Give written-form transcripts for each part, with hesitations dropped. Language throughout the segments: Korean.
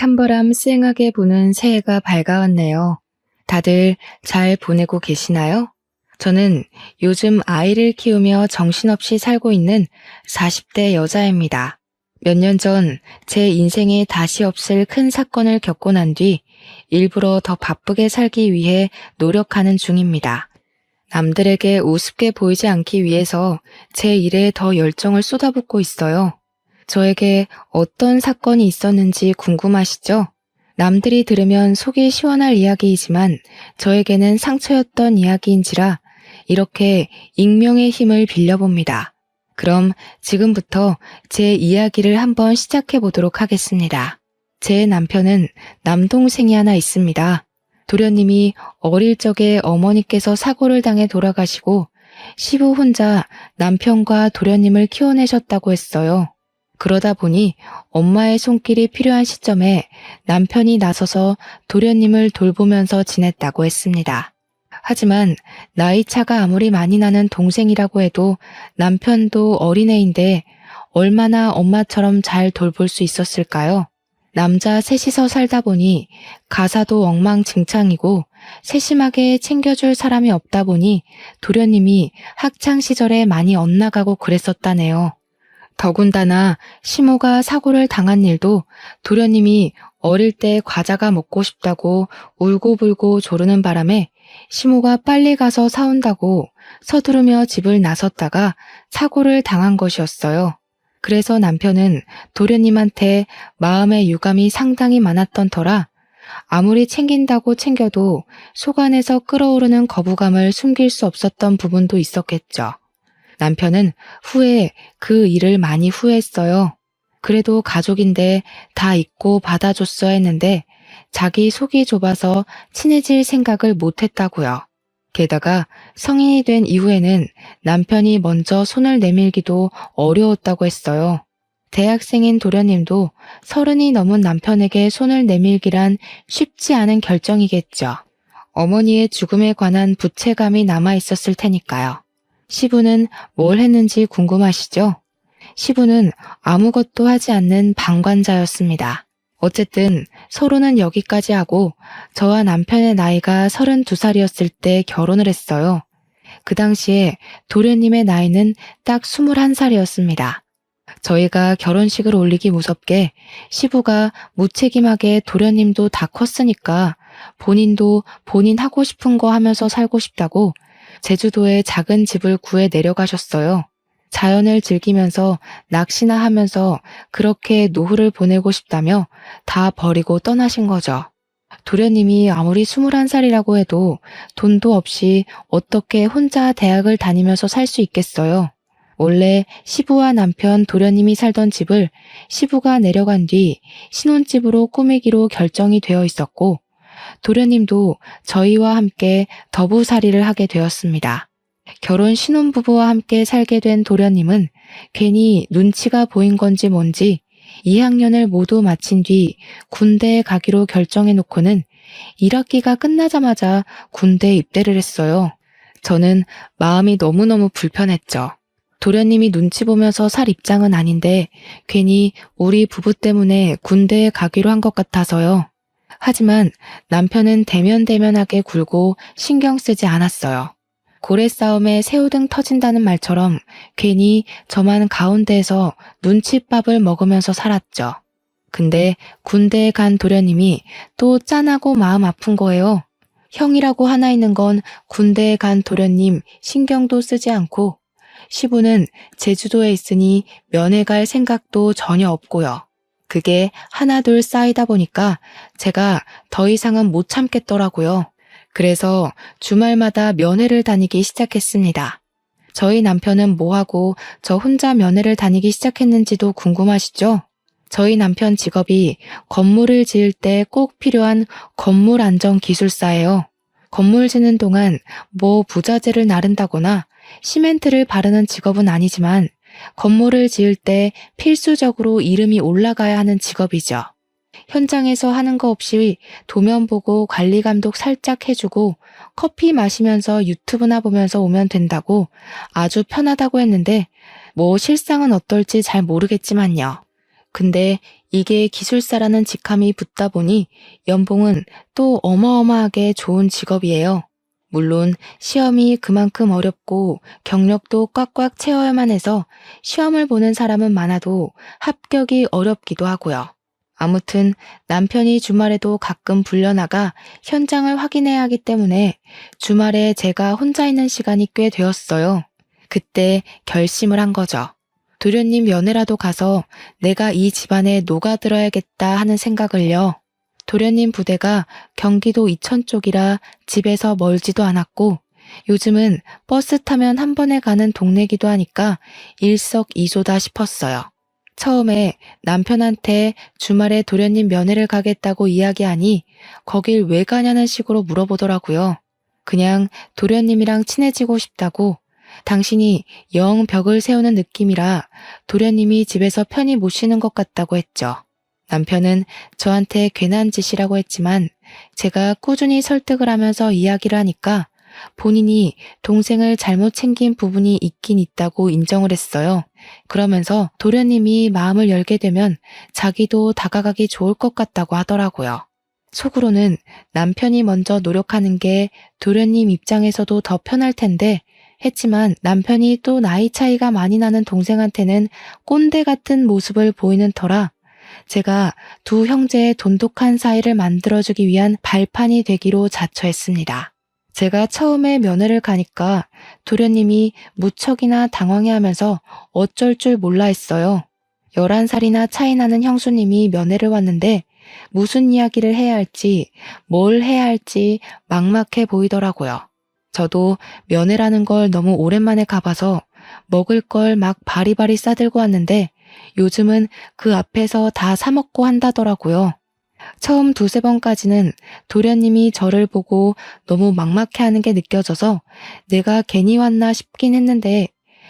찬바람 쌩하게 부는 새해가 밝아왔네요. 다들 잘 보내고 계시나요? 저는 요즘 아이를 키우며 정신없이 살고 있는 40대 여자입니다. 몇 년 전 제 인생에 다시 없을 큰 사건을 겪고 난 뒤 일부러 더 바쁘게 살기 위해 노력하는 중입니다. 남들에게 우습게 보이지 않기 위해서 제 일에 더 열정을 쏟아붓고 있어요. 저에게 어떤 사건이 있었는지 궁금하시죠? 남들이 들으면 속이 시원할 이야기이지만 저에게는 상처였던 이야기인지라 이렇게 익명의 힘을 빌려봅니다. 그럼 지금부터 제 이야기를 한번 시작해 보도록 하겠습니다. 제 남편은 남동생이 하나 있습니다. 도련님이 어릴 적에 어머니께서 사고를 당해 돌아가시고 시부 혼자 남편과 도련님을 키워내셨다고 했어요. 그러다 보니 엄마의 손길이 필요한 시점에 남편이 나서서 도련님을 돌보면서 지냈다고 했습니다. 하지만 나이 차가 아무리 많이 나는 동생이라고 해도 남편도 어린애인데 얼마나 엄마처럼 잘 돌볼 수 있었을까요? 남자 셋이서 살다 보니 가사도 엉망진창이고 세심하게 챙겨줄 사람이 없다 보니 도련님이 학창시절에 많이 엇나가고 그랬었다네요. 더군다나 시모가 사고를 당한 일도 도련님이 어릴 때 과자가 먹고 싶다고 울고불고 조르는 바람에 시모가 빨리 가서 사온다고 서두르며 집을 나섰다가 사고를 당한 것이었어요. 그래서 남편은 도련님한테 마음의 유감이 상당히 많았던 터라 아무리 챙긴다고 챙겨도 속안에서 끓어오르는 거부감을 숨길 수 없었던 부분도 있었겠죠. 남편은 후에 그 일을 많이 후회했어요. 그래도 가족인데 다 잊고 받아줬어야 했는데 자기 속이 좁아서 친해질 생각을 못했다고요. 게다가 성인이 된 이후에는 남편이 먼저 손을 내밀기도 어려웠다고 했어요. 대학생인 도련님도 30이 넘은 남편에게 손을 내밀기란 쉽지 않은 결정이겠죠. 어머니의 죽음에 관한 부채감이 남아있었을 테니까요. 시부는 뭘 했는지 궁금하시죠? 시부는 아무것도 하지 않는 방관자였습니다. 어쨌든 서로는 여기까지 하고 저와 남편의 나이가 32살이었을 때 결혼을 했어요. 그 당시에 도련님의 나이는 딱 21살이었습니다. 저희가 결혼식을 올리기 무섭게 시부가 무책임하게 도련님도 다 컸으니까 본인도 본인 하고 싶은 거 하면서 살고 싶다고 제주도에 작은 집을 구해 내려가셨어요. 자연을 즐기면서 낚시나 하면서 그렇게 노후를 보내고 싶다며 다 버리고 떠나신 거죠. 도련님이 아무리 21살이라고 해도 돈도 없이 어떻게 혼자 대학을 다니면서 살 수 있겠어요. 원래 시부와 남편 도련님이 살던 집을 시부가 내려간 뒤 신혼집으로 꾸미기로 결정이 되어 있었고 도련님도 저희와 함께 더부살이를 하게 되었습니다. 결혼 신혼부부와 함께 살게 된 도련님은 괜히 눈치가 보인 건지 뭔지 2학년을 모두 마친 뒤 군대에 가기로 결정해놓고는 1학기가 끝나자마자 군대에 입대를 했어요. 저는 마음이 너무너무 불편했죠. 도련님이 눈치 보면서 살 입장은 아닌데 괜히 우리 부부 때문에 군대에 가기로 한 것 같아서요. 하지만 남편은 대면대면하게 굴고 신경 쓰지 않았어요. 고래 싸움에 새우등 터진다는 말처럼 괜히 저만 가운데에서 눈칫밥을 먹으면서 살았죠. 근데 군대에 간 도련님이 또 짠하고 마음 아픈 거예요. 형이라고 하나 있는 건 군대에 간 도련님 신경도 쓰지 않고 시부는 제주도에 있으니 면회 갈 생각도 전혀 없고요. 그게 하나둘 쌓이다 보니까 제가 더 이상은 못 참겠더라고요. 그래서 주말마다 면회를 다니기 시작했습니다. 저희 남편은 뭐하고 저 혼자 면회를 다니기 시작했는지도 궁금하시죠? 저희 남편 직업이 건물을 지을 때 꼭 필요한 건물 안전 기술사예요. 건물 짓는 동안 뭐 부자재를 나른다거나 시멘트를 바르는 직업은 아니지만 건물을 지을 때 필수적으로 이름이 올라가야 하는 직업이죠. 현장에서 하는 거 없이 도면 보고 관리 감독 살짝 해주고 커피 마시면서 유튜브나 보면서 오면 된다고 아주 편하다고 했는데 뭐 실상은 어떨지 잘 모르겠지만요. 근데 이게 기술사라는 직함이 붙다 보니 연봉은 또 어마어마하게 좋은 직업이에요. 물론 시험이 그만큼 어렵고 경력도 꽉꽉 채워야만 해서 시험을 보는 사람은 많아도 합격이 어렵기도 하고요. 아무튼 남편이 주말에도 가끔 불려나가 현장을 확인해야 하기 때문에 주말에 제가 혼자 있는 시간이 꽤 되었어요. 그때 결심을 한 거죠. 도련님 면회라도 가서 내가 이 집안에 녹아들어야겠다 하는 생각을요. 도련님 부대가 경기도 이천 쪽이라 집에서 멀지도 않았고 요즘은 버스 타면 한 번에 가는 동네기도 하니까 일석이조다 싶었어요. 처음에 남편한테 주말에 도련님 면회를 가겠다고 이야기하니 거길 왜 가냐는 식으로 물어보더라고요. 그냥 도련님이랑 친해지고 싶다고 당신이 영 벽을 세우는 느낌이라 도련님이 집에서 편히 못 쉬는 것 같다고 했죠. 남편은 저한테 괜한 짓이라고 했지만 제가 꾸준히 설득을 하면서 이야기를 하니까 본인이 동생을 잘못 챙긴 부분이 있긴 있다고 인정을 했어요. 그러면서 도련님이 마음을 열게 되면 자기도 다가가기 좋을 것 같다고 하더라고요. 속으로는 남편이 먼저 노력하는 게 도련님 입장에서도 더 편할 텐데 했지만 남편이 또 나이 차이가 많이 나는 동생한테는 꼰대 같은 모습을 보이는 터라 제가 두 형제의 돈독한 사이를 만들어주기 위한 발판이 되기로 자처했습니다. 제가 처음에 면회를 가니까 도련님이 무척이나 당황해하면서 어쩔 줄 몰라 했어요. 11살이나 차이 나는 형수님이 면회를 왔는데 무슨 이야기를 해야 할지 뭘 해야 할지 막막해 보이더라고요. 저도 면회라는 걸 너무 오랜만에 가봐서 먹을 걸 막 바리바리 싸들고 왔는데 요즘은 그 앞에서 다 사먹고 한다더라고요. 처음 두세 번까지는 도련님이 저를 보고 너무 막막해하는 게 느껴져서 내가 괜히 왔나 싶긴 했는데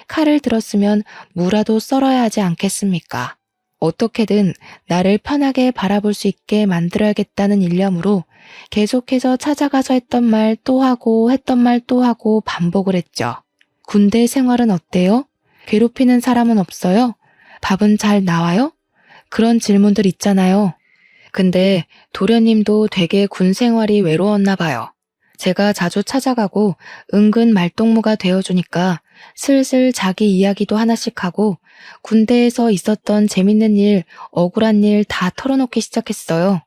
칼을 들었으면 무라도 썰어야 하지 않겠습니까? 어떻게든 나를 편하게 바라볼 수 있게 만들어야겠다는 일념으로 계속해서 찾아가서 했던 말 또 하고 했던 말 또 하고 반복을 했죠. 군대 생활은 어때요? 괴롭히는 사람은 없어요? 밥은 잘 나와요? 그런 질문들 있잖아요. 근데 도련님도 되게 군 생활이 외로웠나 봐요. 제가 자주 찾아가고 은근 말동무가 되어주니까 슬슬 자기 이야기도 하나씩 하고 군대에서 있었던 재밌는 일, 억울한 일 다 털어놓기 시작했어요.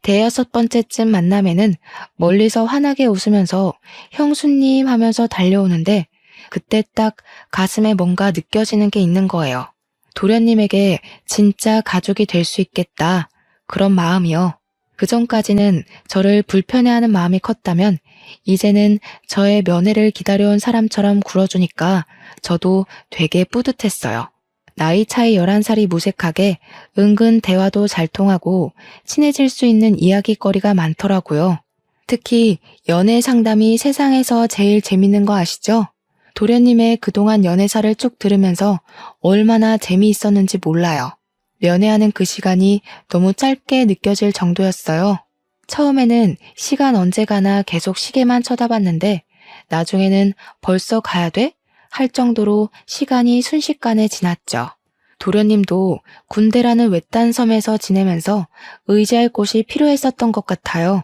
대여섯 번째쯤 만남에는 멀리서 환하게 웃으면서 형수님 하면서 달려오는데 그때 딱 가슴에 뭔가 느껴지는 게 있는 거예요. 도련님에게 진짜 가족이 될 수 있겠다. 그런 마음이요. 그전까지는 저를 불편해하는 마음이 컸다면 이제는 저의 면회를 기다려온 사람처럼 굴어주니까 저도 되게 뿌듯했어요. 나이 차이 11살이 무색하게 은근 대화도 잘 통하고 친해질 수 있는 이야기거리가 많더라고요. 특히 연애 상담이 세상에서 제일 재밌는 거 아시죠? 도련님의 그동안 연애사를 쭉 들으면서 얼마나 재미있었는지 몰라요. 면회하는 그 시간이 너무 짧게 느껴질 정도였어요. 처음에는 시간 언제 가나 계속 시계만 쳐다봤는데 나중에는 벌써 가야 돼? 할 정도로 시간이 순식간에 지났죠. 도련님도 군대라는 외딴 섬에서 지내면서 의지할 곳이 필요했었던 것 같아요.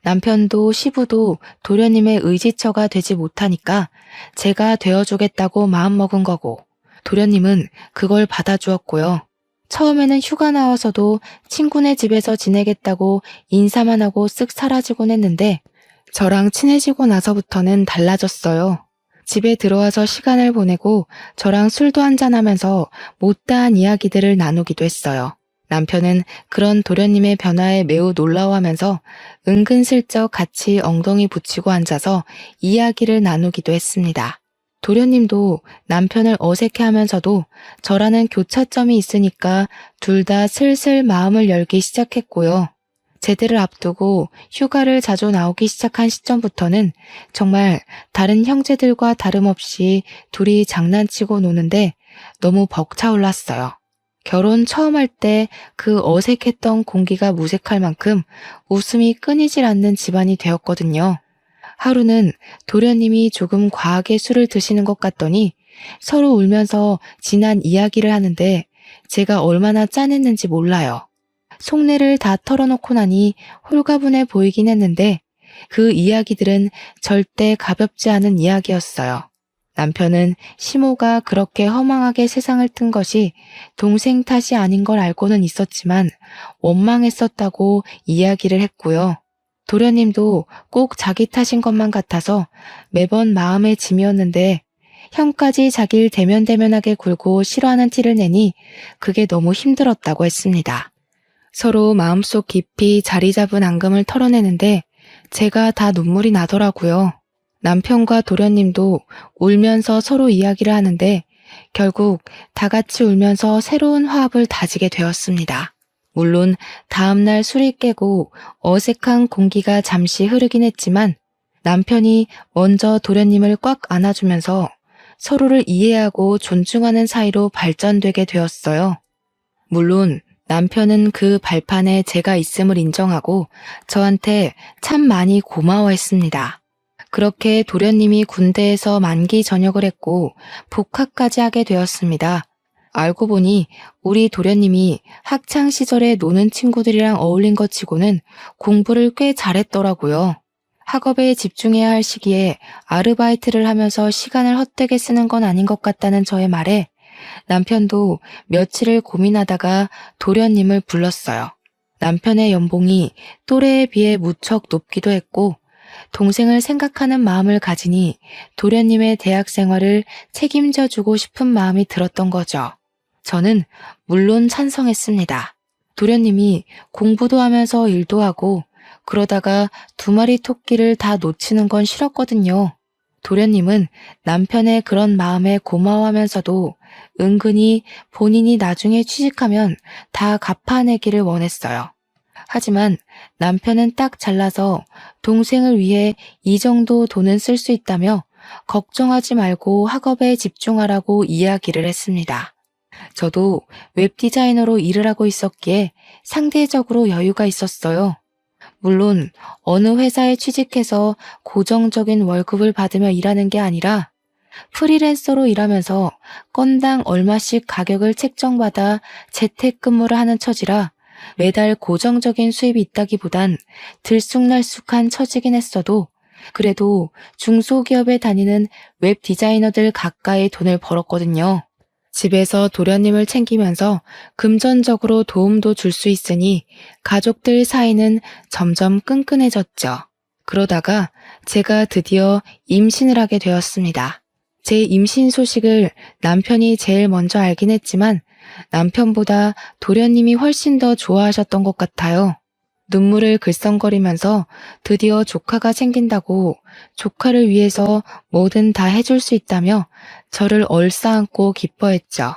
남편도 시부도 도련님의 의지처가 되지 못하니까 제가 되어주겠다고 마음먹은 거고 도련님은 그걸 받아주었고요. 처음에는 휴가 나와서도 친구네 집에서 지내겠다고 인사만 하고 쓱 사라지곤 했는데 저랑 친해지고 나서부터는 달라졌어요. 집에 들어와서 시간을 보내고 저랑 술도 한잔하면서 못다한 이야기들을 나누기도 했어요. 남편은 그런 도련님의 변화에 매우 놀라워하면서 은근슬쩍 같이 엉덩이 붙이고 앉아서 이야기를 나누기도 했습니다. 도련님도 남편을 어색해하면서도 저라는 교차점이 있으니까 둘 다 슬슬 마음을 열기 시작했고요. 제대를 앞두고 휴가를 자주 나오기 시작한 시점부터는 정말 다른 형제들과 다름없이 둘이 장난치고 노는데 너무 벅차올랐어요. 결혼 처음 할 때 그 어색했던 공기가 무색할 만큼 웃음이 끊이질 않는 집안이 되었거든요. 하루는 도련님이 조금 과하게 술을 드시는 것 같더니 서로 울면서 지난 이야기를 하는데 제가 얼마나 짠했는지 몰라요. 속내를 다 털어놓고 나니 홀가분해 보이긴 했는데 그 이야기들은 절대 가볍지 않은 이야기였어요. 남편은 시모가 그렇게 허망하게 세상을 뜬 것이 동생 탓이 아닌 걸 알고는 있었지만 원망했었다고 이야기를 했고요. 도련님도 꼭 자기 탓인 것만 같아서 매번 마음의 짐이었는데 형까지 자기를 대면대면하게 굴고 싫어하는 티를 내니 그게 너무 힘들었다고 했습니다. 서로 마음속 깊이 자리 잡은 앙금을 털어내는데 제가 다 눈물이 나더라고요. 남편과 도련님도 울면서 서로 이야기를 하는데 결국 다 같이 울면서 새로운 화합을 다지게 되었습니다. 물론 다음날 술이 깨고 어색한 공기가 잠시 흐르긴 했지만 남편이 먼저 도련님을 꽉 안아주면서 서로를 이해하고 존중하는 사이로 발전되게 되었어요. 물론 남편은 그 발판에 제가 있음을 인정하고 저한테 참 많이 고마워했습니다. 그렇게 도련님이 군대에서 만기 전역을 했고 복학까지 하게 되었습니다. 알고 보니 우리 도련님이 학창 시절에 노는 친구들이랑 어울린 것 치고는 공부를 꽤 잘했더라고요. 학업에 집중해야 할 시기에 아르바이트를 하면서 시간을 헛되게 쓰는 건 아닌 것 같다는 저의 말에 남편도 며칠을 고민하다가 도련님을 불렀어요. 남편의 연봉이 또래에 비해 무척 높기도 했고 동생을 생각하는 마음을 가지니 도련님의 대학 생활을 책임져 주고 싶은 마음이 들었던 거죠. 저는 물론 찬성했습니다. 도련님이 공부도 하면서 일도 하고 그러다가 두 마리 토끼를 다 놓치는 건 싫었거든요. 도련님은 남편의 그런 마음에 고마워하면서도 은근히 본인이 나중에 취직하면 다 갚아내기를 원했어요. 하지만 남편은 딱 잘라서 동생을 위해 이 정도 돈은 쓸 수 있다며 걱정하지 말고 학업에 집중하라고 이야기를 했습니다. 저도 웹디자이너로 일을 하고 있었기에 상대적으로 여유가 있었어요. 물론 어느 회사에 취직해서 고정적인 월급을 받으며 일하는 게 아니라 프리랜서로 일하면서 건당 얼마씩 가격을 책정받아 재택근무를 하는 처지라 매달 고정적인 수입이 있다기보단 들쑥날쑥한 처지긴 했어도 그래도 중소기업에 다니는 웹 디자이너들 가까이 돈을 벌었거든요. 집에서 도련님을 챙기면서 금전적으로 도움도 줄 수 있으니 가족들 사이는 점점 끈끈해졌죠. 그러다가 제가 드디어 임신을 하게 되었습니다. 제 임신 소식을 남편이 제일 먼저 알긴 했지만 남편보다 도련님이 훨씬 더 좋아하셨던 것 같아요. 눈물을 글썽거리면서 드디어 조카가 생긴다고 조카를 위해서 뭐든 다 해줄 수 있다며 저를 얼싸안고 기뻐했죠.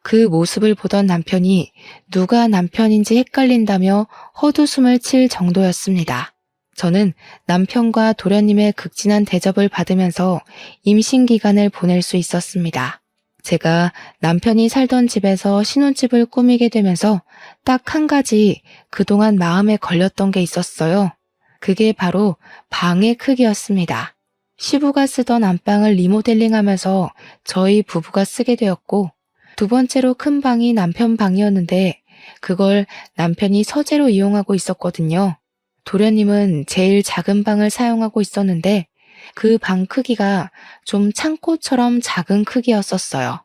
그 모습을 보던 남편이 누가 남편인지 헷갈린다며 헛웃음을 칠 정도였습니다. 저는 남편과 도련님의 극진한 대접을 받으면서 임신 기간을 보낼 수 있었습니다. 제가 남편이 살던 집에서 신혼집을 꾸미게 되면서 딱 한 가지 그동안 마음에 걸렸던 게 있었어요. 그게 바로 방의 크기였습니다. 시부가 쓰던 안방을 리모델링하면서 저희 부부가 쓰게 되었고 두 번째로 큰 방이 남편 방이었는데 그걸 남편이 서재로 이용하고 있었거든요. 도련님은 제일 작은 방을 사용하고 있었는데 그 방 크기가 좀 창고처럼 작은 크기였었어요.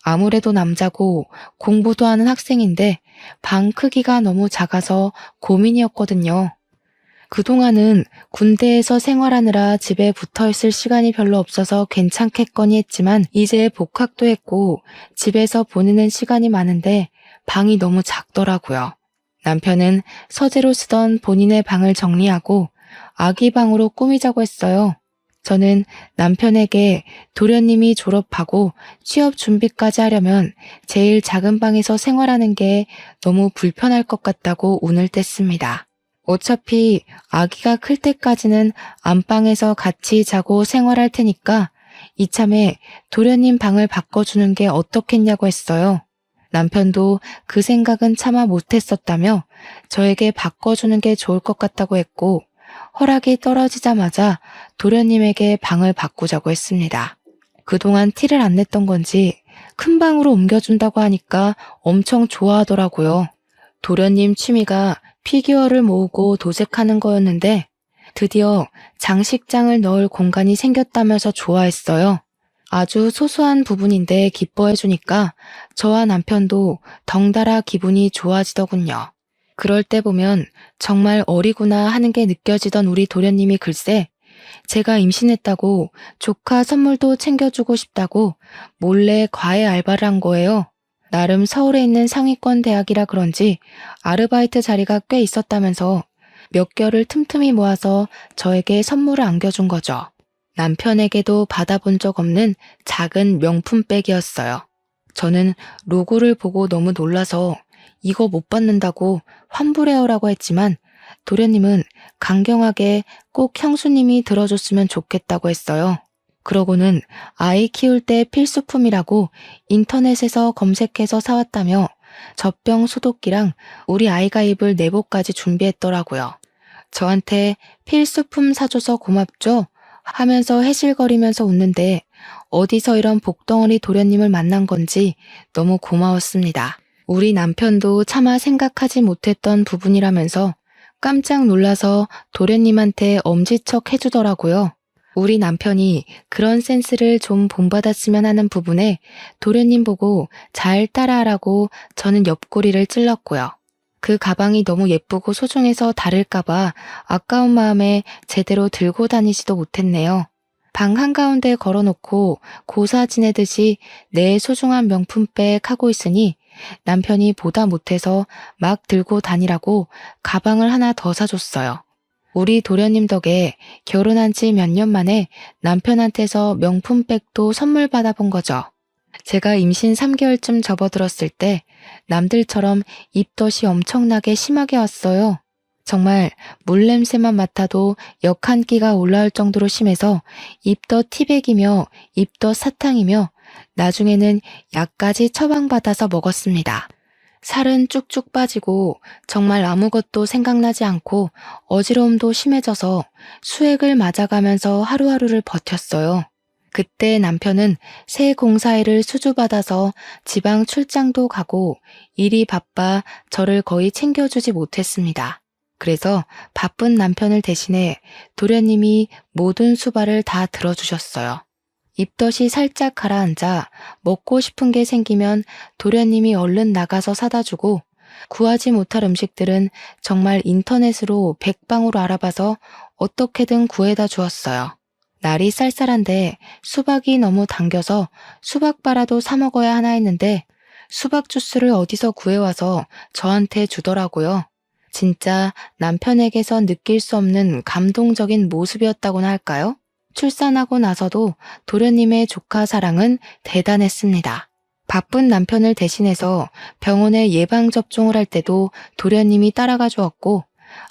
아무래도 남자고 공부도 하는 학생인데 방 크기가 너무 작아서 고민이었거든요. 그동안은 군대에서 생활하느라 집에 붙어있을 시간이 별로 없어서 괜찮겠거니 했지만 이제 복학도 했고 집에서 보내는 시간이 많은데 방이 너무 작더라고요. 남편은 서재로 쓰던 본인의 방을 정리하고 아기 방으로 꾸미자고 했어요. 저는 남편에게 도련님이 졸업하고 취업 준비까지 하려면 제일 작은 방에서 생활하는 게 너무 불편할 것 같다고 운을 뗐습니다. 어차피 아기가 클 때까지는 안방에서 같이 자고 생활할 테니까 이참에 도련님 방을 바꿔주는 게 어떻겠냐고 했어요. 남편도 그 생각은 차마 못했었다며 저에게 바꿔주는 게 좋을 것 같다고 했고 허락이 떨어지자마자 도련님에게 방을 바꾸자고 했습니다. 그동안 티를 안 냈던 건지 큰 방으로 옮겨준다고 하니까 엄청 좋아하더라고요. 도련님 취미가 피규어를 모으고 도색하는 거였는데 드디어 장식장을 넣을 공간이 생겼다면서 좋아했어요. 아주 소소한 부분인데 기뻐해주니까 저와 남편도 덩달아 기분이 좋아지더군요. 그럴 때 보면 정말 어리구나 하는 게 느껴지던 우리 도련님이 글쎄 제가 임신했다고 조카 선물도 챙겨주고 싶다고 몰래 과외 알바를 한 거예요. 나름 서울에 있는 상위권 대학이라 그런지 아르바이트 자리가 꽤 있었다면서 몇 개월을 틈틈이 모아서 저에게 선물을 안겨준 거죠. 남편에게도 받아본 적 없는 작은 명품 백이었어요. 저는 로고를 보고 너무 놀라서 이거 못 받는다고 환불해요라고 했지만 도련님은 강경하게 꼭 형수님이 들어줬으면 좋겠다고 했어요. 그러고는 아이 키울 때 필수품이라고 인터넷에서 검색해서 사왔다며 젖병 소독기랑 우리 아이가 입을 내복까지 준비했더라고요. 저한테 필수품 사줘서 고맙죠? 하면서 해실거리면서 웃는데 어디서 이런 복덩어리 도련님을 만난 건지 너무 고마웠습니다. 우리 남편도 차마 생각하지 못했던 부분이라면서 깜짝 놀라서 도련님한테 엄지척 해주더라고요. 우리 남편이 그런 센스를 좀 본받았으면 하는 부분에 도련님 보고 잘 따라하라고 저는 옆구리를 찔렀고요. 그 가방이 너무 예쁘고 소중해서 다를까봐 아까운 마음에 제대로 들고 다니지도 못했네요. 방 한가운데 걸어놓고 고사 지내듯이 내 소중한 명품백 하고 있으니 남편이 보다 못해서 막 들고 다니라고 가방을 하나 더 사줬어요. 우리 도련님 덕에 결혼한 지 몇 년 만에 남편한테서 명품백도 선물 받아본 거죠. 제가 임신 3개월쯤 접어들었을 때 남들처럼 입덧이 엄청나게 심하게 왔어요. 정말 물냄새만 맡아도 역 한 끼가 올라올 정도로 심해서 입덧 티백이며 입덧 사탕이며 나중에는 약까지 처방받아서 먹었습니다. 살은 쭉쭉 빠지고 정말 아무것도 생각나지 않고 어지러움도 심해져서 수액을 맞아가면서 하루하루를 버텼어요. 그때 남편은 새 공사일을 수주받아서 지방 출장도 가고 일이 바빠 저를 거의 챙겨주지 못했습니다. 그래서 바쁜 남편을 대신해 도련님이 모든 수발을 다 들어주셨어요. 입덧이 살짝 가라앉아 먹고 싶은 게 생기면 도련님이 얼른 나가서 사다 주고 구하지 못할 음식들은 정말 인터넷으로 백방으로 알아봐서 어떻게든 구해다 주었어요. 날이 쌀쌀한데 수박이 너무 당겨서 수박바라도 사 먹어야 하나 했는데 수박 주스를 어디서 구해와서 저한테 주더라고요. 진짜 남편에게서 느낄 수 없는 감동적인 모습이었다고나 할까요? 출산하고 나서도 도련님의 조카 사랑은 대단했습니다. 바쁜 남편을 대신해서 병원에 예방접종을 할 때도 도련님이 따라가 주었고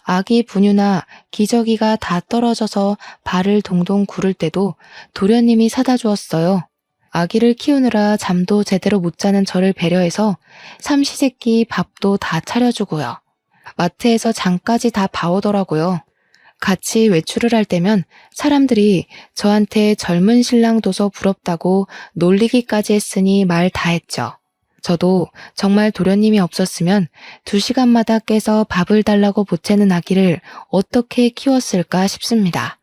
아기 분유나 기저귀가 다 떨어져서 발을 동동 구를 때도 도련님이 사다 주었어요. 아기를 키우느라 잠도 제대로 못 자는 저를 배려해서 삼시세끼 밥도 다 차려주고요. 마트에서 장까지 다 봐오더라고요. 같이 외출을 할 때면 사람들이 저한테 젊은 신랑 둬서 부럽다고 놀리기까지 했으니 말 다 했죠. 저도 정말 도련님이 없었으면 2시간마다 깨서 밥을 달라고 보채는 아기를 어떻게 키웠을까 싶습니다.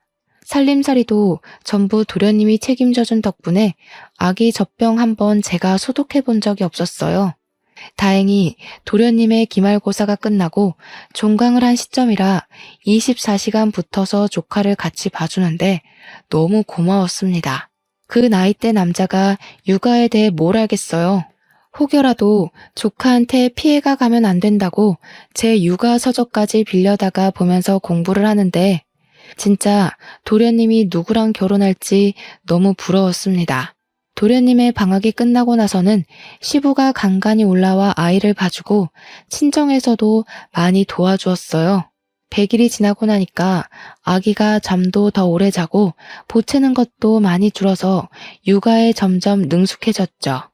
살림살이도 전부 도련님이 책임져준 덕분에 아기 젖병 한번 제가 소독해 본 적이 없었어요. 다행히 도련님의 기말고사가 끝나고 종강을 한 시점이라 24시간 붙어서 조카를 같이 봐주는데 너무 고마웠습니다. 그 나이대 남자가 육아에 대해 뭘 알겠어요. 혹여라도 조카한테 피해가 가면 안 된다고 제 육아 서적까지 빌려다가 보면서 공부를 하는데 진짜 도련님이 누구랑 결혼할지 너무 부러웠습니다. 도련님의 방학이 끝나고 나서는 시부가 간간히 올라와 아이를 봐주고 친정에서도 많이 도와주었어요. 100일이 지나고 나니까 아기가 잠도 더 오래 자고 보채는 것도 많이 줄어서 육아에 점점 능숙해졌죠.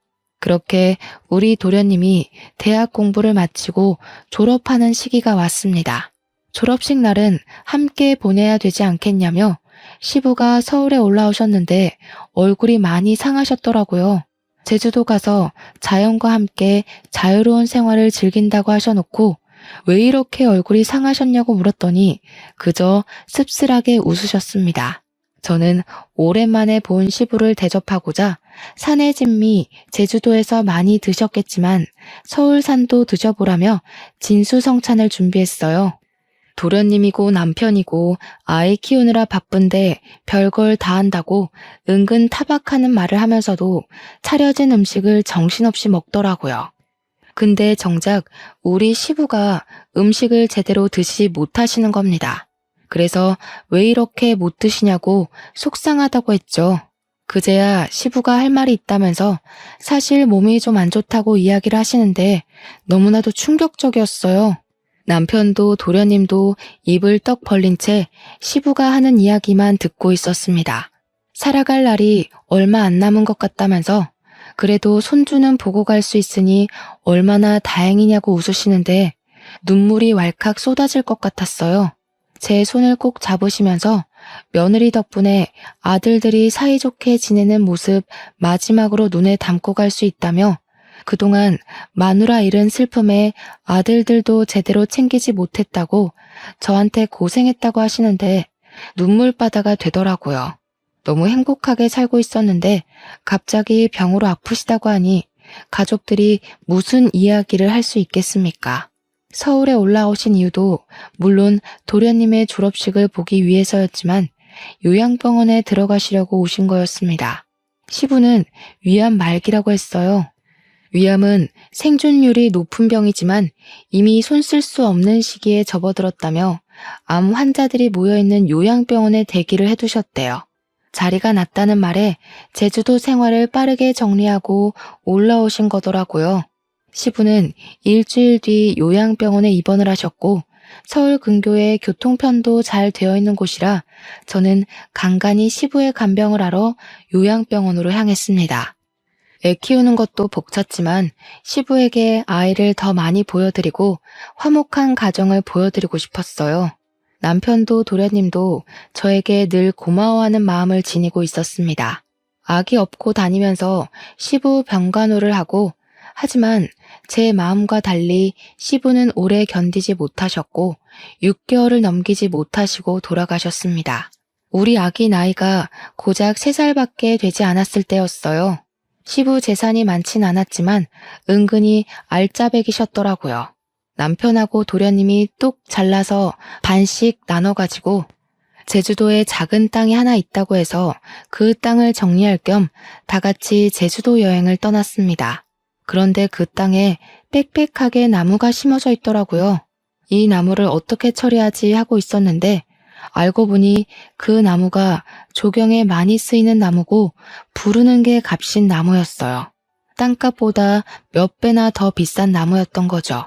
그렇게 우리 도련님이 대학 공부를 마치고 졸업하는 시기가 왔습니다. 졸업식 날은 함께 보내야 되지 않겠냐며 시부가 서울에 올라오셨는데 얼굴이 많이 상하셨더라고요. 제주도 가서 자연과 함께 자유로운 생활을 즐긴다고 하셔놓고 왜 이렇게 얼굴이 상하셨냐고 물었더니 그저 씁쓸하게 웃으셨습니다. 저는 오랜만에 본 시부를 대접하고자 산의 진미 제주도에서 많이 드셨겠지만 서울산도 드셔보라며 진수성찬을 준비했어요. 도련님이고 남편이고 아이 키우느라 바쁜데 별걸 다 한다고 은근 타박하는 말을 하면서도 차려진 음식을 정신없이 먹더라고요. 근데 정작 우리 시부가 음식을 제대로 드시지 못하시는 겁니다. 그래서 왜 이렇게 못 드시냐고 속상하다고 했죠. 그제야 시부가 할 말이 있다면서 사실 몸이 좀 안 좋다고 이야기를 하시는데 너무나도 충격적이었어요. 남편도 도련님도 입을 떡 벌린 채 시부가 하는 이야기만 듣고 있었습니다. 살아갈 날이 얼마 안 남은 것 같다면서 그래도 손주는 보고 갈 수 있으니 얼마나 다행이냐고 웃으시는데 눈물이 왈칵 쏟아질 것 같았어요. 제 손을 꼭 잡으시면서 며느리 덕분에 아들들이 사이좋게 지내는 모습 마지막으로 눈에 담고 갈 수 있다며 그동안 마누라 잃은 슬픔에 아들들도 제대로 챙기지 못했다고 저한테 고생했다고 하시는데 눈물바다가 되더라고요. 너무 행복하게 살고 있었는데 갑자기 병으로 아프시다고 하니 가족들이 무슨 이야기를 할 수 있겠습니까? 서울에 올라오신 이유도 물론 도련님의 졸업식을 보기 위해서였지만 요양병원에 들어가시려고 오신 거였습니다. 시부는 위암 말기라고 했어요. 위암은 생존율이 높은 병이지만 이미 손 쓸 수 없는 시기에 접어들었다며 암 환자들이 모여있는 요양병원에 대기를 해두셨대요. 자리가 났다는 말에 제주도 생활을 빠르게 정리하고 올라오신 거더라고요. 시부는 일주일 뒤 요양병원에 입원을 하셨고 서울 근교에 교통편도 잘 되어 있는 곳이라 저는 간간히 시부의 간병을 하러 요양병원으로 향했습니다. 애 키우는 것도 벅찼지만 시부에게 아이를 더 많이 보여드리고 화목한 가정을 보여드리고 싶었어요. 남편도 도련님도 저에게 늘 고마워하는 마음을 지니고 있었습니다. 아기 업고 다니면서 시부 병간호를 하고 하지만 제 마음과 달리 시부는 오래 견디지 못하셨고 6개월을 넘기지 못하시고 돌아가셨습니다. 우리 아기 나이가 고작 3살밖에 되지 않았을 때였어요. 시부 재산이 많진 않았지만 은근히 알짜배기셨더라고요. 남편하고 도련님이 뚝 잘라서 반씩 나눠가지고 제주도에 작은 땅이 하나 있다고 해서 그 땅을 정리할 겸 다 같이 제주도 여행을 떠났습니다. 그런데 그 땅에 빽빽하게 나무가 심어져 있더라고요. 이 나무를 어떻게 처리하지 하고 있었는데 알고 보니 그 나무가 조경에 많이 쓰이는 나무고 부르는 게 값인 나무였어요. 땅값보다 몇 배나 더 비싼 나무였던 거죠.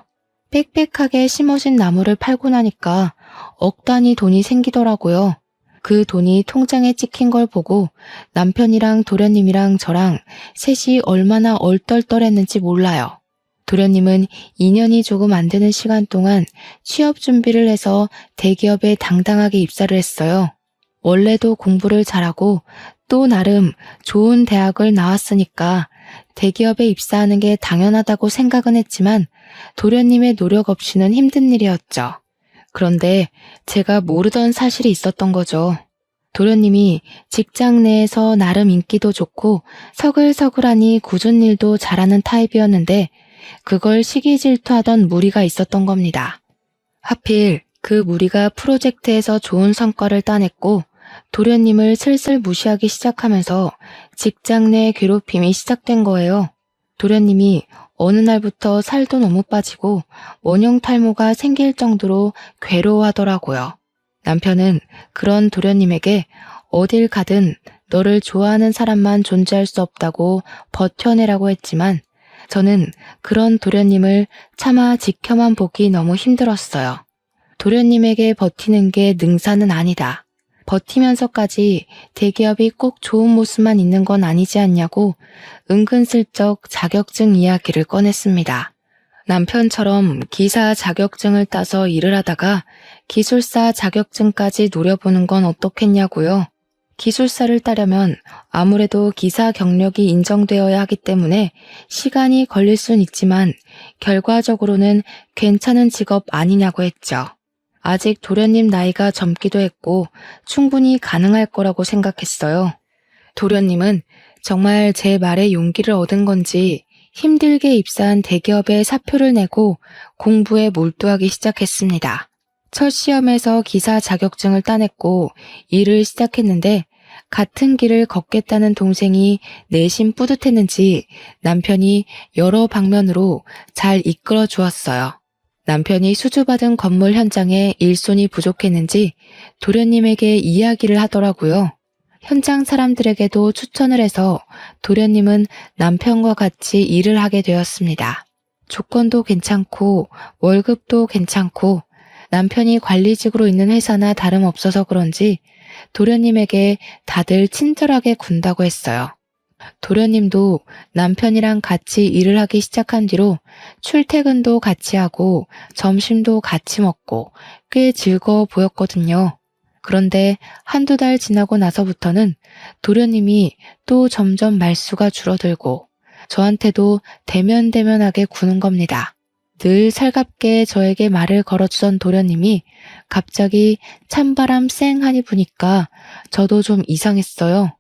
빽빽하게 심어진 나무를 팔고 나니까 억 단위 돈이 생기더라고요. 그 돈이 통장에 찍힌 걸 보고 남편이랑 도련님이랑 저랑 셋이 얼마나 얼떨떨했는지 몰라요. 도련님은 2년이 조금 안 되는 시간 동안 취업 준비를 해서 대기업에 당당하게 입사를 했어요. 원래도 공부를 잘하고 또 나름 좋은 대학을 나왔으니까 대기업에 입사하는 게 당연하다고 생각은 했지만 도련님의 노력 없이는 힘든 일이었죠. 그런데 제가 모르던 사실이 있었던 거죠. 도련님이 직장 내에서 나름 인기도 좋고 서글서글하니 굳은 일도 잘하는 타입이었는데 그걸 시기 질투하던 무리가 있었던 겁니다. 하필 그 무리가 프로젝트에서 좋은 성과를 따냈고 도련님을 슬슬 무시하기 시작하면서 직장 내 괴롭힘이 시작된 거예요. 도련님이 어느 날부터 살도 너무 빠지고 원형 탈모가 생길 정도로 괴로워하더라고요. 남편은 그런 도련님에게 어딜 가든 너를 좋아하는 사람만 존재할 수 없다고 버텨내라고 했지만 저는 그런 도련님을 차마 지켜만 보기 너무 힘들었어요. 도련님에게 버티는 게 능사는 아니다. 버티면서까지 대기업이 꼭 좋은 모습만 있는 건 아니지 않냐고 은근슬쩍 자격증 이야기를 꺼냈습니다. 남편처럼 기사 자격증을 따서 일을 하다가 기술사 자격증까지 노려보는 건 어떻겠냐고요. 기술사를 따려면 아무래도 기사 경력이 인정되어야 하기 때문에 시간이 걸릴 순 있지만 결과적으로는 괜찮은 직업 아니냐고 했죠. 아직 도련님 나이가 젊기도 했고 충분히 가능할 거라고 생각했어요. 도련님은 정말 제 말에 용기를 얻은 건지 힘들게 입사한 대기업에 사표를 내고 공부에 몰두하기 시작했습니다. 첫 시험에서 기사 자격증을 따냈고 일을 시작했는데 같은 길을 걷겠다는 동생이 내심 뿌듯했는지 남편이 여러 방면으로 잘 이끌어 주었어요. 남편이 수주받은 건물 현장에 일손이 부족했는지 도련님에게 이야기를 하더라고요. 현장 사람들에게도 추천을 해서 도련님은 남편과 같이 일을 하게 되었습니다. 조건도 괜찮고 월급도 괜찮고 남편이 관리직으로 있는 회사나 다름없어서 그런지 도련님에게 다들 친절하게 군다고 했어요. 도련님도 남편이랑 같이 일을 하기 시작한 뒤로 출퇴근도 같이 하고 점심도 같이 먹고 꽤 즐거워 보였거든요. 그런데 한두 달 지나고 나서부터는 도련님이 또 점점 말수가 줄어들고 저한테도 대면대면하게 구는 겁니다. 늘 살갑게 저에게 말을 걸어주던 도련님이 갑자기 찬바람 쌩하니 부니까 저도 좀 이상했어요.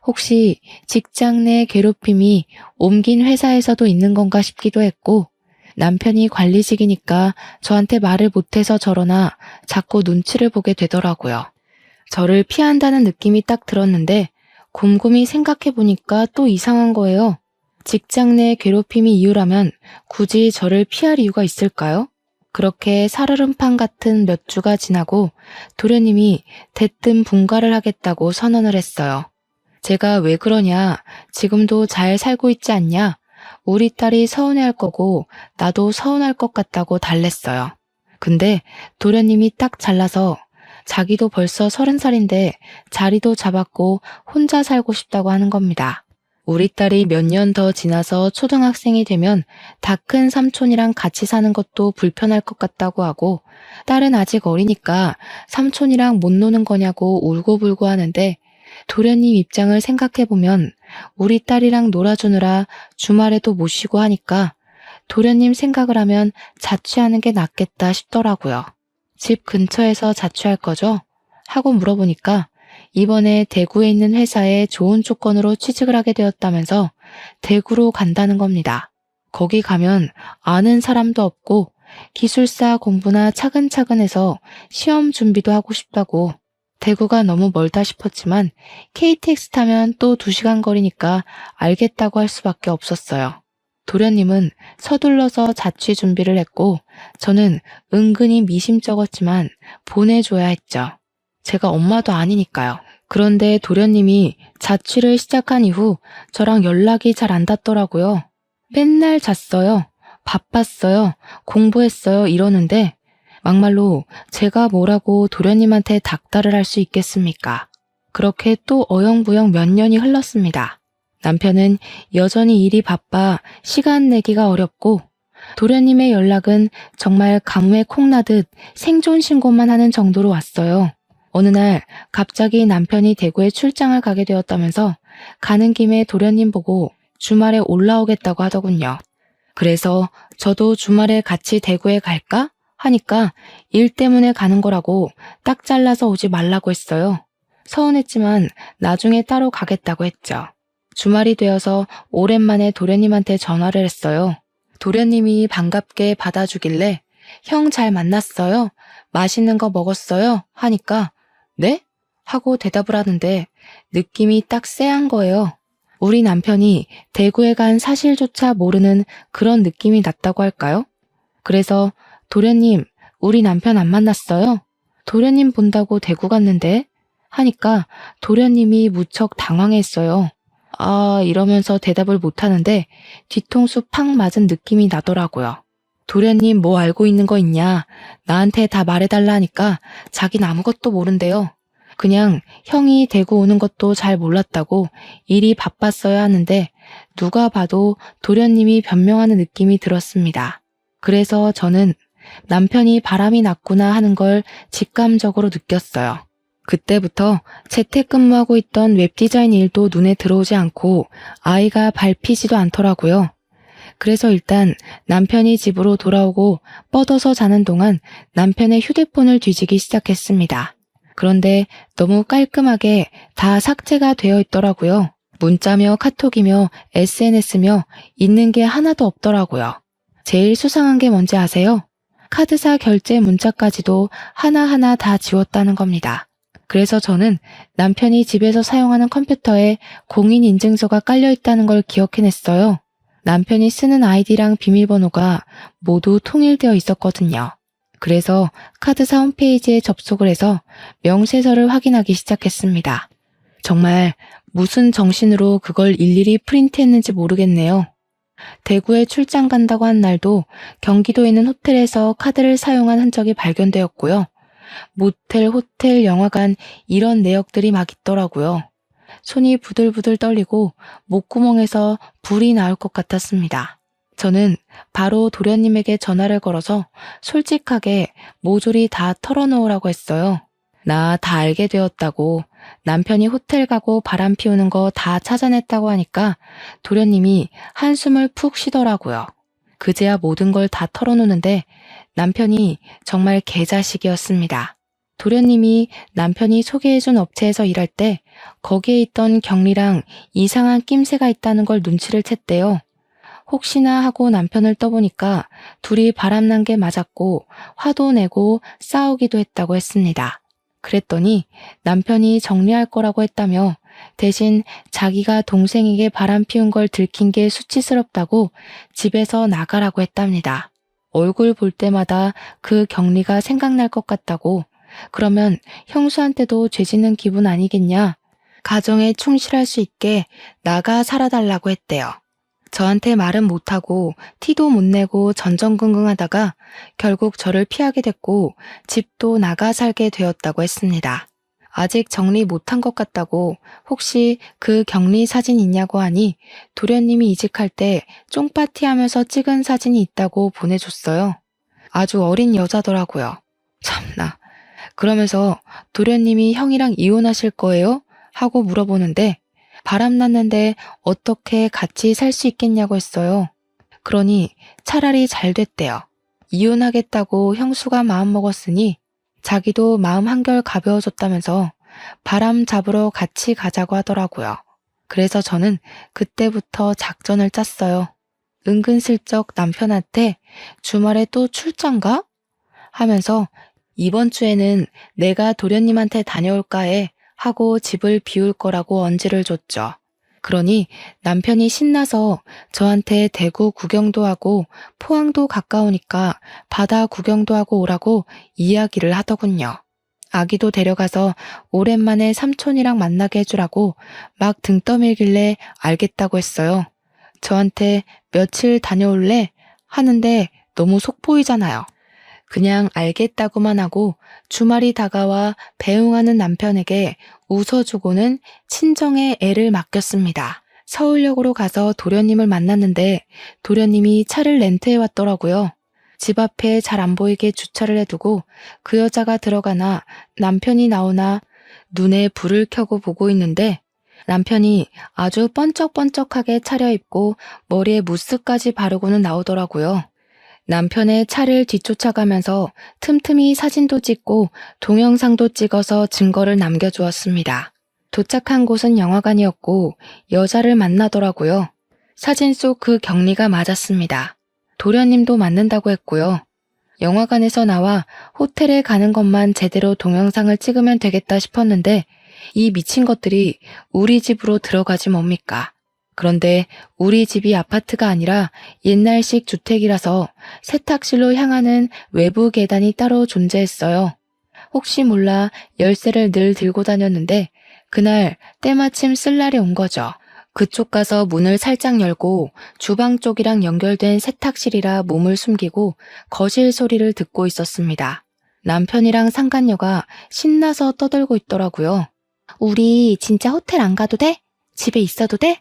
혹시 직장 내 괴롭힘이 옮긴 회사에서도 있는 건가 싶기도 했고 남편이 관리직이니까 저한테 말을 못해서 저러나 자꾸 눈치를 보게 되더라고요. 저를 피한다는 느낌이 딱 들었는데 곰곰이 생각해보니까 또 이상한 거예요. 직장 내 괴롭힘이 이유라면 굳이 저를 피할 이유가 있을까요? 그렇게 살얼음판 같은 몇 주가 지나고 도련님이 대뜸 분가를 하겠다고 선언을 했어요. 제가 왜 그러냐, 지금도 잘 살고 있지 않냐, 우리 딸이 서운해할 거고 나도 서운할 것 같다고 달랬어요. 근데 도련님이 딱 잘라서 자기도 벌써 30살인데 자리도 잡았고 혼자 살고 싶다고 하는 겁니다. 우리 딸이 몇 년 더 지나서 초등학생이 되면 다 큰 삼촌이랑 같이 사는 것도 불편할 것 같다고 하고 딸은 아직 어리니까 삼촌이랑 못 노는 거냐고 울고불고 하는데 도련님 입장을 생각해보면 우리 딸이랑 놀아주느라 주말에도 못 쉬고 하니까 도련님 생각을 하면 자취하는 게 낫겠다 싶더라고요. 집 근처에서 자취할 거죠? 하고 물어보니까 이번에 대구에 있는 회사에 좋은 조건으로 취직을 하게 되었다면서 대구로 간다는 겁니다. 거기 가면 아는 사람도 없고 기술사 공부나 차근차근 해서 시험 준비도 하고 싶다고. 대구가 너무 멀다 싶었지만 KTX 타면 또 2시간 거리니까 알겠다고 할 수밖에 없었어요. 도련님은 서둘러서 자취 준비를 했고 저는 은근히 미심쩍었지만 보내줘야 했죠. 제가 엄마도 아니니까요. 그런데 도련님이 자취를 시작한 이후 저랑 연락이 잘 안 닿더라고요. 맨날 잤어요. 바빴어요. 공부했어요. 이러는데 막말로 제가 뭐라고 도련님한테 닥달을 할 수 있겠습니까? 그렇게 또 어영부영 몇 년이 흘렀습니다. 남편은 여전히 일이 바빠 시간 내기가 어렵고 도련님의 연락은 정말 가뭄에 콩나듯 생존 신고만 하는 정도로 왔어요. 어느 날 갑자기 남편이 대구에 출장을 가게 되었다면서 가는 김에 도련님 보고 주말에 올라오겠다고 하더군요. 그래서 저도 주말에 같이 대구에 갈까? 하니까 일 때문에 가는 거라고 딱 잘라서 오지 말라고 했어요. 서운했지만 나중에 따로 가겠다고 했죠. 주말이 되어서 오랜만에 도련님한테 전화를 했어요. 도련님이 반갑게 받아주길래 형 잘 만났어요? 맛있는 거 먹었어요? 하니까 네? 하고 대답을 하는데 느낌이 딱 쎄한 거예요. 우리 남편이 대구에 간 사실조차 모르는 그런 느낌이 났다고 할까요? 그래서 도련님, 우리 남편 안 만났어요? 도련님 본다고 대구 갔는데? 하니까 도련님이 무척 당황했어요. 아, 이러면서 대답을 못하는데 뒤통수 팍 맞은 느낌이 나더라고요. 도련님 뭐 알고 있는 거 있냐? 나한테 다 말해달라 하니까 자긴 아무것도 모른대요. 그냥 형이 대구 오는 것도 잘 몰랐다고 일이 바빴어야 하는데 누가 봐도 도련님이 변명하는 느낌이 들었습니다. 그래서 저는 남편이 바람이 났구나 하는 걸 직감적으로 느꼈어요. 그때부터 재택근무하고 있던 웹디자인 일도 눈에 들어오지 않고 아이가 밟히지도 않더라고요. 그래서 일단 남편이 집으로 돌아오고 뻗어서 자는 동안 남편의 휴대폰을 뒤지기 시작했습니다. 그런데 너무 깔끔하게 다 삭제가 되어 있더라고요. 문자며 카톡이며 SNS며 있는 게 하나도 없더라고요. 제일 수상한 게 뭔지 아세요? 카드사 결제 문자까지도 하나하나 다 지웠다는 겁니다. 그래서 저는 남편이 집에서 사용하는 컴퓨터에 공인인증서가 깔려 있다는 걸 기억해냈어요. 남편이 쓰는 아이디랑 비밀번호가 모두 통일되어 있었거든요. 그래서 카드사 홈페이지에 접속을 해서 명세서를 확인하기 시작했습니다. 정말 무슨 정신으로 그걸 일일이 프린트했는지 모르겠네요. 대구에 출장 간다고 한 날도 경기도에 있는 호텔에서 카드를 사용한 흔적이 발견되었고요. 모텔, 호텔, 영화관 이런 내역들이 막 있더라고요. 손이 부들부들 떨리고 목구멍에서 불이 나올 것 같았습니다. 저는 바로 도련님에게 전화를 걸어서 솔직하게 모조리 다 털어놓으라고 했어요. 나 다 알게 되었다고, 남편이 호텔 가고 바람 피우는 거 다 찾아냈다고 하니까 도련님이 한숨을 푹 쉬더라고요. 그제야 모든 걸 다 털어놓는데 남편이 정말 개자식이었습니다. 도련님이 남편이 소개해준 업체에서 일할 때 거기에 있던 경리랑 이상한 낌새가 있다는 걸 눈치를 챘대요. 혹시나 하고 남편을 떠보니까 둘이 바람난 게 맞았고 화도 내고 싸우기도 했다고 했습니다. 그랬더니 남편이 정리할 거라고 했다며 대신 자기가 동생에게 바람 피운 걸 들킨 게 수치스럽다고 집에서 나가라고 했답니다. 얼굴 볼 때마다 그 경리가 생각날 것 같다고. 그러면 형수한테도 죄지는 기분 아니겠냐? 가정에 충실할 수 있게 나가 살아달라고 했대요. 저한테 말은 못하고 티도 못 내고 전전긍긍하다가 결국 저를 피하게 됐고 집도 나가 살게 되었다고 했습니다. 아직 정리 못한 것 같다고 혹시 그 격리 사진 있냐고 하니 도련님이 이직할 때 쫑파티하면서 찍은 사진이 있다고 보내줬어요. 아주 어린 여자더라고요. 참나. 그러면서 도련님이 형이랑 이혼하실 거예요? 하고 물어보는데 바람났는데 어떻게 같이 살 수 있겠냐고 했어요. 그러니 차라리 잘 됐대요. 이혼하겠다고 형수가 마음먹었으니 자기도 마음 한결 가벼워졌다면서 바람 잡으러 같이 가자고 하더라고요. 그래서 저는 그때부터 작전을 짰어요. 은근슬쩍 남편한테 주말에 또 출장 가? 하면서 이번 주에는 내가 도련님한테 다녀올까 해 하고 집을 비울 거라고 언지를 줬죠. 그러니 남편이 신나서 저한테 대구 구경도 하고 포항도 가까우니까 바다 구경도 하고 오라고 이야기를 하더군요. 아기도 데려가서 오랜만에 삼촌이랑 만나게 해주라고 막 등 떠밀길래 알겠다고 했어요. 저한테 며칠 다녀올래? 하는데 너무 속 보이잖아요. 그냥 알겠다고만 하고 주말이 다가와 배웅하는 남편에게 웃어주고는 친정에 애를 맡겼습니다. 서울역으로 가서 도련님을 만났는데 도련님이 차를 렌트해 왔더라고요. 집 앞에 잘 안 보이게 주차를 해두고 그 여자가 들어가나 남편이 나오나 눈에 불을 켜고 보고 있는데 남편이 아주 번쩍번쩍하게 차려입고 머리에 무스까지 바르고는 나오더라고요. 남편의 차를 뒤쫓아가면서 틈틈이 사진도 찍고 동영상도 찍어서 증거를 남겨주었습니다. 도착한 곳은 영화관이었고 여자를 만나더라고요. 사진 속 그 경리가 맞았습니다. 도련님도 맞는다고 했고요. 영화관에서 나와 호텔에 가는 것만 제대로 동영상을 찍으면 되겠다 싶었는데 이 미친 것들이 우리 집으로 들어가지 뭡니까? 그런데 우리 집이 아파트가 아니라 옛날식 주택이라서 세탁실로 향하는 외부 계단이 따로 존재했어요. 혹시 몰라 열쇠를 늘 들고 다녔는데 그날 때마침 쓸 날이 온 거죠. 그쪽 가서 문을 살짝 열고 주방 쪽이랑 연결된 세탁실이라 몸을 숨기고 거실 소리를 듣고 있었습니다. 남편이랑 상간녀가 신나서 떠들고 있더라고요. 우리 진짜 호텔 안 가도 돼? 집에 있어도 돼?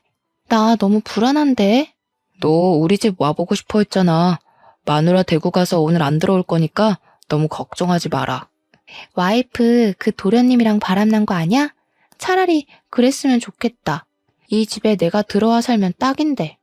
나 너무 불안한데. 너 우리 집 와보고 싶어 했잖아. 마누라 대구 가서 오늘 안 들어올 거니까 너무 걱정하지 마라. 와이프 그 도련님이랑 바람난 거 아니야? 차라리 그랬으면 좋겠다. 이 집에 내가 들어와 살면 딱인데.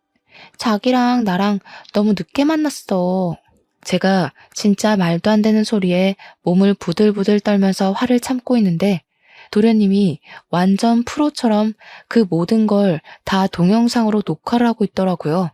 자기랑 나랑 너무 늦게 만났어. 제가 진짜 말도 안 되는 소리에 몸을 부들부들 떨면서 화를 참고 있는데 도련님이 완전 프로처럼 그 모든 걸 다 동영상으로 녹화를 하고 있더라고요.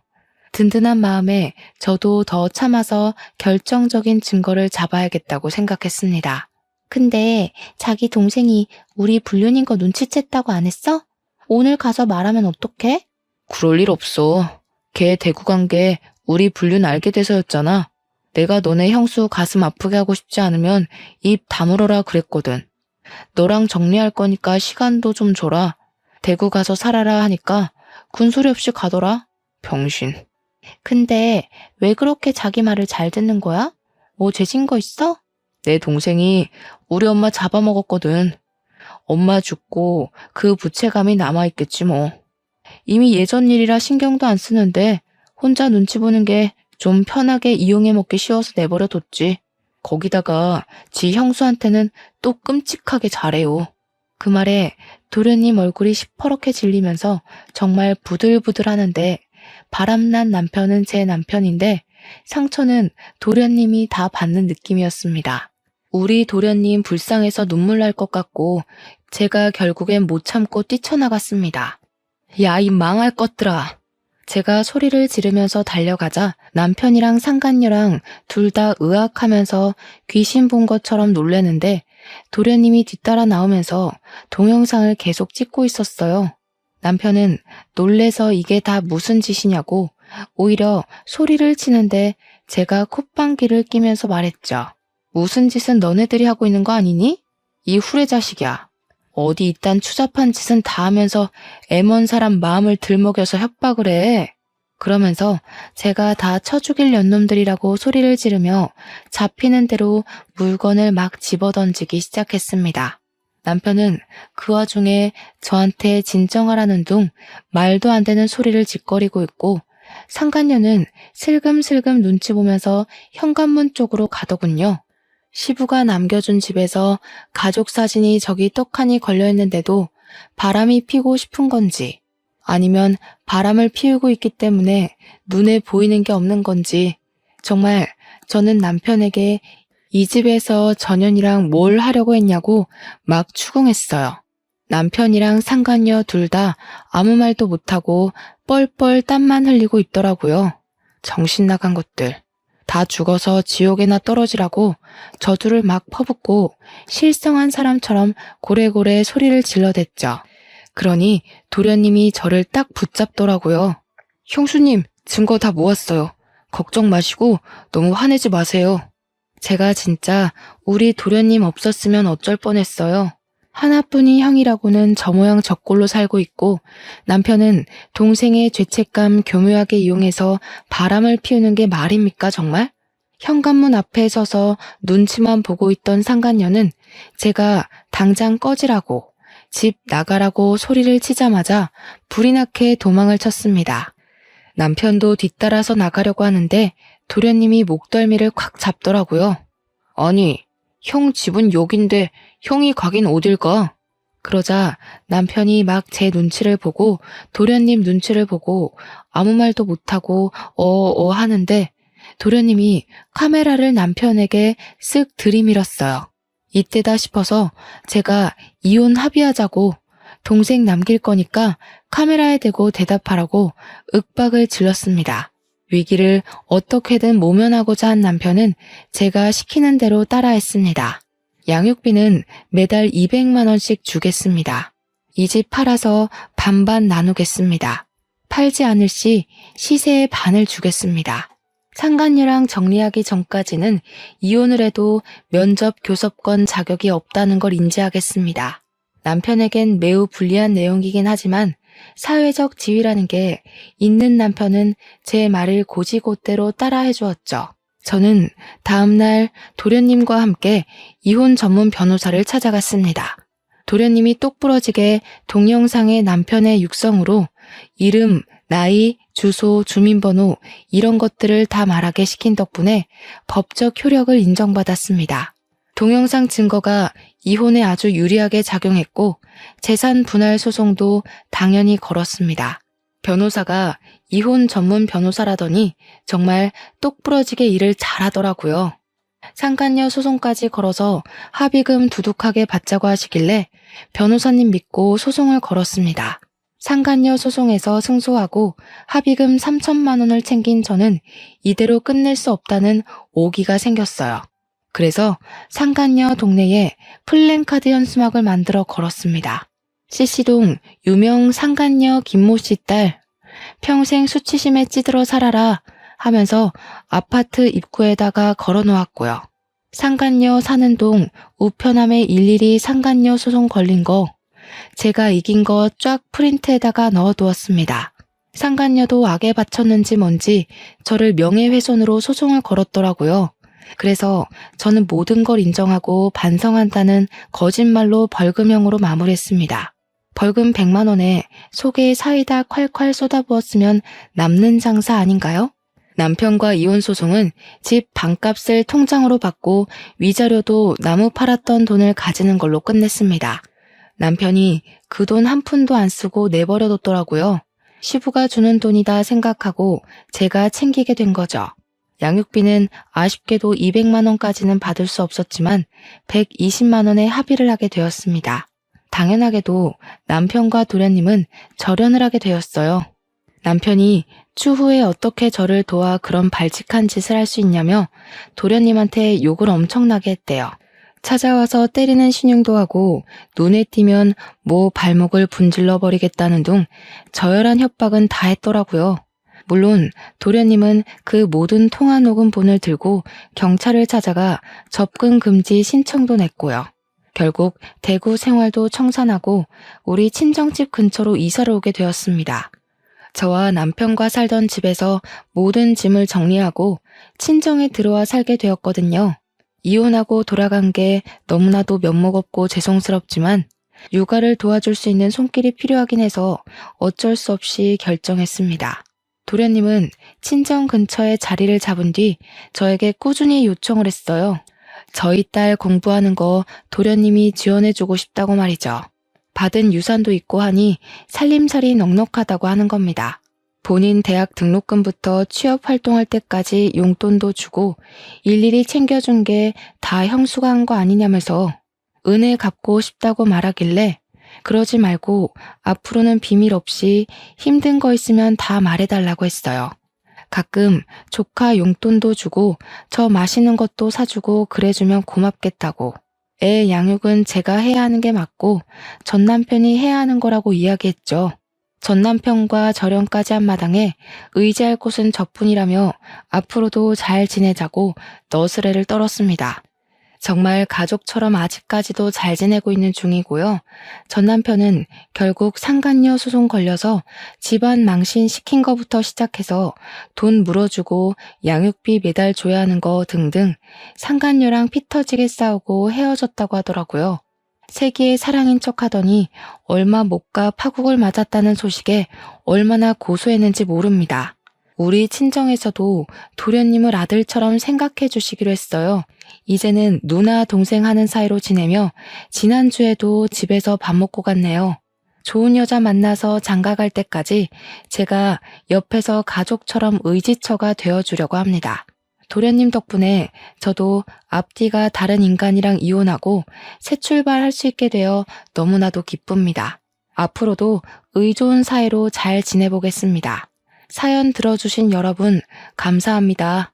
든든한 마음에 저도 더 참아서 결정적인 증거를 잡아야겠다고 생각했습니다. 근데 자기 동생이 우리 불륜인 거 눈치챘다고 안 했어? 오늘 가서 말하면 어떡해? 그럴 일 없어. 걔 대구 간 게 우리 불륜 알게 돼서였잖아. 내가 너네 형수 가슴 아프게 하고 싶지 않으면 입 다물어라 그랬거든. 너랑 정리할 거니까 시간도 좀 줘라. 대구 가서 살아라 하니까 군소리 없이 가더라. 병신. 근데 왜 그렇게 자기 말을 잘 듣는 거야? 뭐 죄진 거 있어? 내 동생이 우리 엄마 잡아먹었거든. 엄마 죽고 그 부채감이 남아있겠지 뭐. 이미 예전 일이라 신경도 안 쓰는데 혼자 눈치 보는 게 좀 편하게 이용해 먹기 쉬워서 내버려 뒀지. 거기다가 지 형수한테는 또 끔찍하게 잘해요. 그 말에 도련님 얼굴이 시퍼렇게 질리면서 정말 부들부들 하는데 바람난 남편은 제 남편인데 상처는 도련님이 다 받는 느낌이었습니다. 우리 도련님 불쌍해서 눈물 날 것 같고 제가 결국엔 못 참고 뛰쳐나갔습니다. 야, 이 망할 것들아. 제가 소리를 지르면서 달려가자 남편이랑 상간녀랑 둘 다 으악하면서 귀신 본 것처럼 놀래는데 도련님이 뒤따라 나오면서 동영상을 계속 찍고 있었어요. 남편은 놀래서 이게 다 무슨 짓이냐고 오히려 소리를 치는데 제가 콧방귀를 끼면서 말했죠. 무슨 짓은 너네들이 하고 있는 거 아니니? 이 후레자식이야. 어디 이딴 추잡한 짓은 다 하면서 애먼 사람 마음을 들먹여서 협박을 해. 그러면서 제가 다 쳐죽일 년놈들이라고 소리를 지르며 잡히는 대로 물건을 막 집어던지기 시작했습니다. 남편은 그 와중에 저한테 진정하라는 둥 말도 안 되는 소리를 짓거리고 있고 상간녀는 슬금슬금 눈치 보면서 현관문 쪽으로 가더군요. 시부가 남겨준 집에서 가족 사진이 저기 떡하니 걸려있는데도 바람이 피고 싶은 건지 아니면 바람을 피우고 있기 때문에 눈에 보이는 게 없는 건지 정말 저는 남편에게 이 집에서 전현이랑 뭘 하려고 했냐고 막 추궁했어요. 남편이랑 상간녀 둘 다 아무 말도 못하고 뻘뻘 땀만 흘리고 있더라고요. 정신 나간 것들. 다 죽어서 지옥에나 떨어지라고 저주를 막 퍼붓고 실성한 사람처럼 고래고래 소리를 질러댔죠. 그러니 도련님이 저를 딱 붙잡더라고요. 형수님, 증거 다 모았어요. 걱정 마시고 너무 화내지 마세요. 제가 진짜 우리 도련님 없었으면 어쩔 뻔했어요. 하나뿐인 형이라고는 저 모양 저 꼴로 살고 있고 남편은 동생의 죄책감 교묘하게 이용해서 바람을 피우는 게 말입니까 정말? 현관문 앞에 서서 눈치만 보고 있던 상간녀는 제가 당장 꺼지라고 집 나가라고 소리를 치자마자 불이 나게 도망을 쳤습니다. 남편도 뒤따라서 나가려고 하는데 도련님이 목덜미를 콱 잡더라고요. 아니, 형 집은 여긴데 형이 가긴 어딜 가? 그러자 남편이 막 제 눈치를 보고 도련님 눈치를 보고 아무 말도 못하고 하는데 도련님이 카메라를 남편에게 쓱 들이밀었어요. 이때다 싶어서 제가 이혼 합의하자고 동생 남길 거니까 카메라에 대고 대답하라고 윽박을 질렀습니다. 위기를 어떻게든 모면하고자 한 남편은 제가 시키는 대로 따라했습니다. 양육비는 매달 200만 원씩 주겠습니다. 이 집 팔아서 반반 나누겠습니다. 팔지 않을 시 시세의 반을 주겠습니다. 상간녀랑 정리하기 전까지는 이혼을 해도 면접 교섭권 자격이 없다는 걸 인지하겠습니다. 남편에겐 매우 불리한 내용이긴 하지만 사회적 지위라는 게 있는 남편은 제 말을 고지고대로 따라해 주었죠. 저는 다음날 도련님과 함께 이혼 전문 변호사를 찾아갔습니다. 도련님이 똑부러지게 동영상의 남편의 육성으로 이름, 나이, 주소, 주민번호 이런 것들을 다 말하게 시킨 덕분에 법적 효력을 인정받았습니다. 동영상 증거가 이혼에 아주 유리하게 작용했고 재산 분할 소송도 당연히 걸었습니다. 변호사가 이혼 전문 변호사라더니 정말 똑부러지게 일을 잘하더라고요. 상간녀 소송까지 걸어서 합의금 두둑하게 받자고 하시길래 변호사님 믿고 소송을 걸었습니다. 상간녀 소송에서 승소하고 합의금 3천만 원을 챙긴 저는 이대로 끝낼 수 없다는 오기가 생겼어요. 그래서 상간녀 동네에 플랜카드 현수막을 만들어 걸었습니다. CC동 유명 상간녀 김모 씨 딸, 평생 수치심에 찌들어 살아라 하면서 아파트 입구에다가 걸어놓았고요. 상간녀 사는 동 우편함에 일일이 상간녀 소송 걸린 거, 제가 이긴 거 쫙 프린트에다가 넣어두었습니다. 상간녀도 악에 바쳤는지 뭔지 저를 명예훼손으로 소송을 걸었더라고요. 그래서 저는 모든 걸 인정하고 반성한다는 거짓말로 벌금형으로 마무리했습니다. 벌금 100만 원에 속에 사이다 콸콸 쏟아부었으면 남는 장사 아닌가요? 남편과 이혼 소송은 집 방값을 통장으로 받고 위자료도 나무 팔았던 돈을 가지는 걸로 끝냈습니다. 남편이 그 돈 한 푼도 안 쓰고 내버려뒀더라고요. 시부가 주는 돈이다 생각하고 제가 챙기게 된 거죠. 양육비는 아쉽게도 200만 원까지는 받을 수 없었지만 120만 원에 합의를 하게 되었습니다. 당연하게도 남편과 도련님은 절연을 하게 되었어요. 남편이 추후에 어떻게 저를 도와 그런 발칙한 짓을 할 수 있냐며 도련님한테 욕을 엄청나게 했대요. 찾아와서 때리는 신용도 하고 눈에 띄면 뭐 발목을 분질러 버리겠다는 둥 저열한 협박은 다 했더라고요. 물론 도련님은 그 모든 통화 녹음본을 들고 경찰을 찾아가 접근 금지 신청도 냈고요. 결국 대구 생활도 청산하고 우리 친정집 근처로 이사를 오게 되었습니다. 저와 남편과 살던 집에서 모든 짐을 정리하고 친정에 들어와 살게 되었거든요. 이혼하고 돌아간 게 너무나도 면목 없고 죄송스럽지만 육아를 도와줄 수 있는 손길이 필요하긴 해서 어쩔 수 없이 결정했습니다. 도련님은 친정 근처에 자리를 잡은 뒤 저에게 꾸준히 요청을 했어요. 저희 딸 공부하는 거 도련님이 지원해주고 싶다고 말이죠. 받은 유산도 있고 하니 살림살이 넉넉하다고 하는 겁니다. 본인 대학 등록금부터 취업 활동할 때까지 용돈도 주고 일일이 챙겨준 게 다 형수가 한 거 아니냐면서 은혜 갚고 싶다고 말하길래 그러지 말고 앞으로는 비밀 없이 힘든 거 있으면 다 말해달라고 했어요. 가끔 조카 용돈도 주고 저 맛있는 것도 사주고 그래주면 고맙겠다고. 애 양육은 제가 해야 하는 게 맞고 전 남편이 해야 하는 거라고 이야기했죠. 전 남편과 절연까지 한 마당에 의지할 곳은 저뿐이라며 앞으로도 잘 지내자고 너스레를 떨었습니다. 정말 가족처럼 아직까지도 잘 지내고 있는 중이고요. 전 남편은 결국 상간녀 소송 걸려서 집안 망신 시킨 거부터 시작해서 돈 물어주고 양육비 매달 줘야 하는 거 등등 상간녀랑 피 터지게 싸우고 헤어졌다고 하더라고요. 세기의 사랑인 척 하더니 얼마 못 가 파국을 맞았다는 소식에 얼마나 고소했는지 모릅니다. 우리 친정에서도 도련님을 아들처럼 생각해 주시기로 했어요. 이제는 누나 동생 하는 사이로 지내며 지난주에도 집에서 밥 먹고 갔네요. 좋은 여자 만나서 장가 갈 때까지 제가 옆에서 가족처럼 의지처가 되어주려고 합니다. 도련님 덕분에 저도 앞뒤가 다른 인간이랑 이혼하고 새 출발할 수 있게 되어 너무나도 기쁩니다. 앞으로도 의좋은 사이로 잘 지내보겠습니다. 사연 들어주신 여러분 감사합니다.